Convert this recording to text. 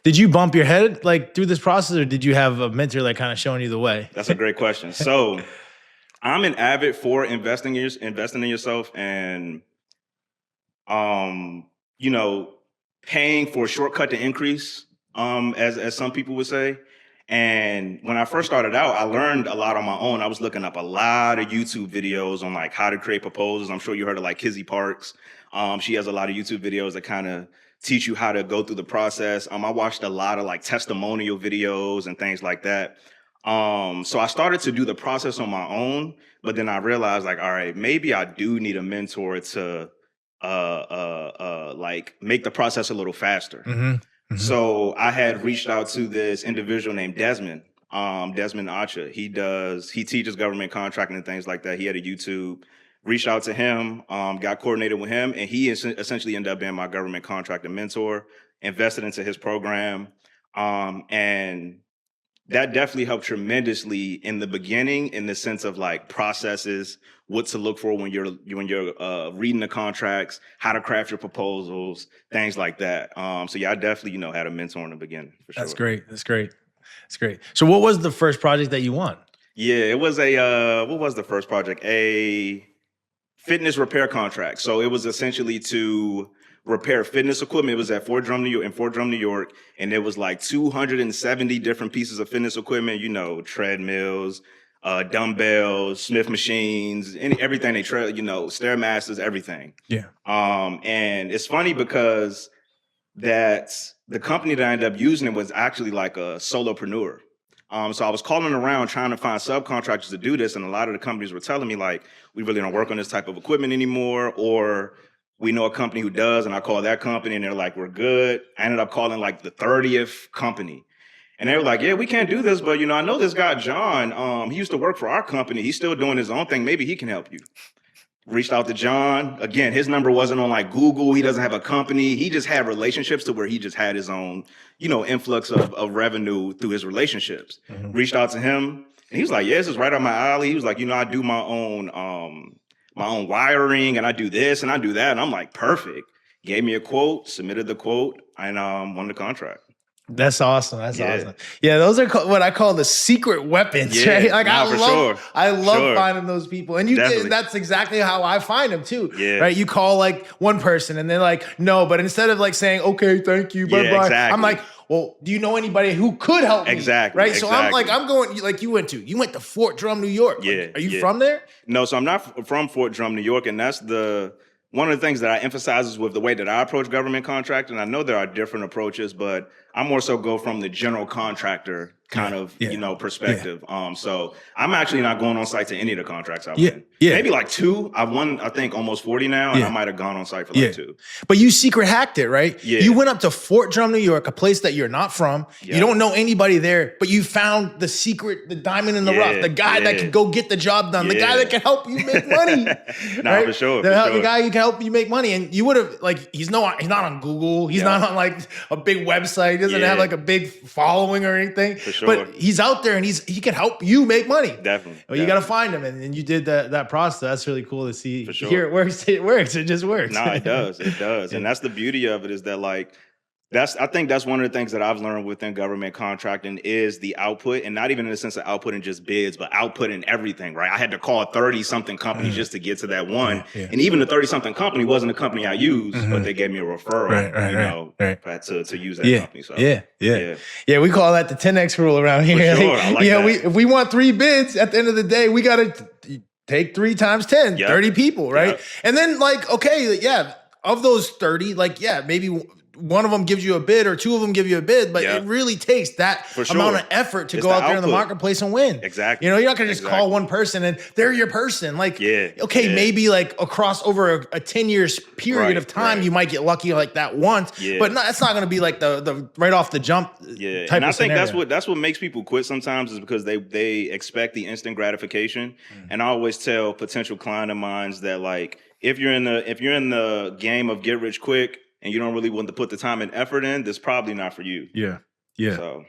Did you bump your head like through this process, or did you have a mentor like kind of showing you the way? That's a great question. So I'm an avid for investing in yourself and you know, paying for a shortcut to increase, as some people would say. And when I first started out, I learned a lot on my own. I was looking up a lot of YouTube videos on like how to create proposals. I'm sure you heard of like Kizzy Parks. She has a lot of YouTube videos that kind of teach you how to go through the process. I watched a lot of like testimonial videos and things like that. So I started to do the process on my own, but then I realized like, all right, maybe I do need a mentor to like make the process a little faster. So I had reached out to this individual named Desmond Acha. He teaches government contracting and things like that. He had a YouTube. Reached out to him, got coordinated with him, and he essentially ended up being my government contractor mentor, invested into his program. And that definitely helped tremendously in the beginning in the sense of like processes, what to look for when you're reading the contracts, how to craft your proposals, things like that. So yeah, I definitely, had a mentor in the beginning for sure. That's great. That's great. That's great. So what was the first project that you won? Yeah, it was what was the first project? A fitness repair contract. So it was essentially to repair fitness equipment. It was at Fort Drum, New York, and there was like 270 different pieces of fitness equipment, treadmills, dumbbells, Smith machines, everything they Stairmasters, everything. Yeah. And it's funny because the company that I ended up using it was actually like a solopreneur. So I was calling around trying to find subcontractors to do this, and a lot of the companies were telling me like, we really don't work on this type of equipment anymore, or we know a company who does, and I called that company and they're like, we're good. I ended up calling like the 30th company. And they were like, yeah, we can't do this, but I know this guy, John, he used to work for our company. He's still doing his own thing. Maybe he can help you. Reached out to John. Again, his number wasn't on like Google. He doesn't have a company. He just had relationships to where he just had his own, influx of revenue through his relationships. Reached out to him and he was like, yeah, this is right up my alley. He was like, I do my own wiring and I do this and I do that. And I'm like, perfect. Gave me a quote, submitted the quote, and won the contract. That's awesome. That's awesome. Yeah, those are what I call the secret weapons, right? Like I love finding those people. And that's exactly how I find them too. Yeah. Right? You call like one person and they're like, no, but instead of like saying, okay, thank you, bye bye. Exactly. I'm like, well, do you know anybody who could help me? Exactly. Right. So I'm going like you went to Fort Drum, New York. Yeah. Like, are you from there? No, so I'm not from Fort Drum, New York, and that's one of the things that I emphasize with the way that I approach government contracting. I know there are different approaches, but I more so go from the general contractor kind of, perspective. Yeah. So I'm actually not going on site to any of the contracts I win. Yeah. Maybe like 2. I've won, I think, almost 40 now, and I might have gone on site for like 2. But you secret hacked it, right? Yeah. You went up to Fort Drum, New York, a place that you're not from. Yeah. You don't know anybody there, but you found the diamond in the rough, the guy that can go get the job done, the guy that can help you make money. Right? For sure. The guy who can help you make money. And you would have, like, he's not on Google. He's not on like a big website. He doesn't have like a big following or anything. For sure. But he's out there and he can help you make money. Definitely. Well, you got to find him. And you did that process. That's really cool to see. For sure. Here it works. It works. It just works. No, it does. It does. And that's the beauty of it, is that like, I think that's one of the things that I've learned within government contracting is the output, and not even in the sense of output in just bids, but output in everything, right? I had to call 30-something companies just to get to that one. Yeah. And even the 30-something company wasn't a company I used, but they gave me a referral, to use that company. So Yeah, we call that the 10X rule around here. For sure. I like that. If we want 3 bids, at the end of the day, we got to take 3 times 10, 30 people, right? Yep. And then like, okay, of those 30, like, maybe one of them gives you a bid or 2 of them give you a bid, but it really takes that amount of effort to go out there in the marketplace and win. Exactly. You're not going to just call one person and they're your person. Like, maybe like across over a 10 years period of time, you might get lucky like that once, but that's not going to be like the right off the jump type and I of think scenario. that's what makes people quit sometimes, is because they expect the instant gratification. And I always tell potential client of mine that like, if you're in the game of get rich quick, and you don't really want to put the time and effort in, that's probably not for you. Yeah. So